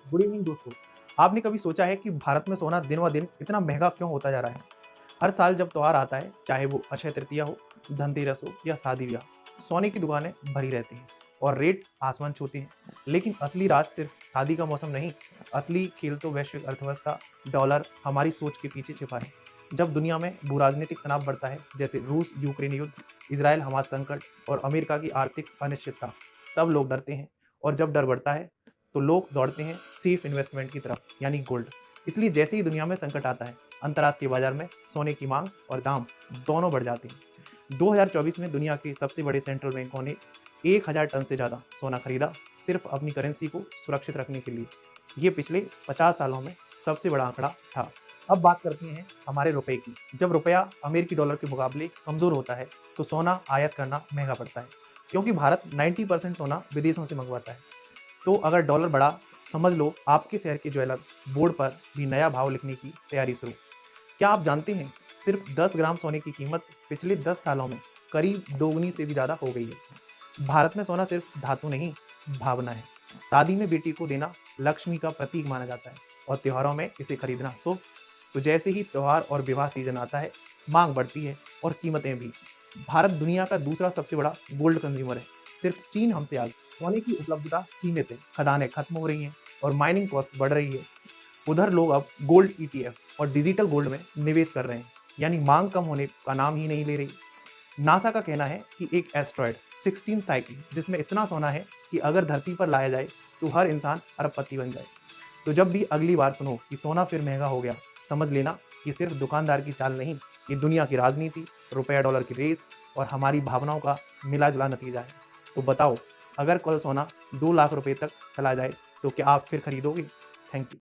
Good evening दोस्तों। आपने कभी सोचा है कि भारत में सोना दिन ब दिन इतना महंगा क्यों होता जा रहा है? हर साल जब त्योहार आता है, चाहे वो अक्षय तृतीया हो, धनतेरस हो या शादी ब्याह, सोने की दुकानें भरी रहती हैं और रेट आसमान छूते हैं। लेकिन असली राज सिर्फ शादी का मौसम नहीं, असली खेल तो वैश्विक अर्थव्यवस्था, डॉलर हमारी सोच के पीछे छिपा है। जब दुनिया में भू राजनीतिक तनाव बढ़ता है, जैसे रूस यूक्रेन युद्ध, इसराइल हमास संकट और अमेरिका की आर्थिक अनिश्चितता, तब लोग डरते हैं। और जब डर बढ़ता है तो लोग दौड़ते हैं सेफ इन्वेस्टमेंट की तरफ, यानी गोल्ड। इसलिए जैसे ही दुनिया में संकट आता है, अंतर्राष्ट्रीय बाजार में सोने की मांग और दाम दोनों बढ़ जाते हैं। 2024 में दुनिया के सबसे बड़े सेंट्रल बैंकों ने 1000 टन से ज़्यादा सोना खरीदा, सिर्फ अपनी करेंसी को सुरक्षित रखने के लिए। ये पिछले 50 सालों में सबसे बड़ा आंकड़ा था। अब बात करते हैं हमारे रुपए की। जब रुपया अमेरिकी डॉलर के मुकाबले कमजोर होता है, तो सोना आयात करना महंगा पड़ता है, क्योंकि भारत 90% सोना विदेशों से मंगवाता है। तो अगर डॉलर बढ़ा, समझ लो आपके शहर के ज्वेलर बोर्ड पर भी नया भाव लिखने की तैयारी शुरू। क्या आप जानते हैं, सिर्फ 10 ग्राम सोने की कीमत पिछले 10 सालों में करीब दोगुनी से भी ज़्यादा हो गई है। भारत में सोना सिर्फ धातु नहीं, भावना है। शादी में बेटी को देना लक्ष्मी का प्रतीक माना जाता है और त्योहारों में इसे खरीदना शुभ। तो जैसे ही त्योहार और विवाह सीजन आता है, मांग बढ़ती है और कीमतें भी। भारत दुनिया का दूसरा सबसे बड़ा गोल्ड कंज्यूमर है, सिर्फ चीन हमसे आगे। सोने की उपलब्धता सीमित है, खदानें खत्म हो रही हैं और माइनिंग कॉस्ट बढ़ रही है। उधर लोग अब गोल्ड ईटीएफ और डिजिटल गोल्ड में निवेश कर रहे हैं, यानी मांग कम होने का नाम ही नहीं ले रही। नासा का कहना है कि एक एस्ट्रॉयड 16 साइकिल जिसमें इतना सोना है कि अगर धरती पर लाया जाए तो हर इंसान अरबपति बन जाए। तो जब भी अगली बार सुनो कि सोना फिर महंगा हो गया, समझ लेना ये सिर्फ दुकानदार की चाल नहीं, ये दुनिया की राजनीति, रुपया डॉलर की रेस और हमारी भावनाओं का मिला जुला नतीजा है। तो बताओ, अगर कल सोना 2 लाख रुपए तक चला जाए तो क्या आप फिर खरीदोगे? Thank you.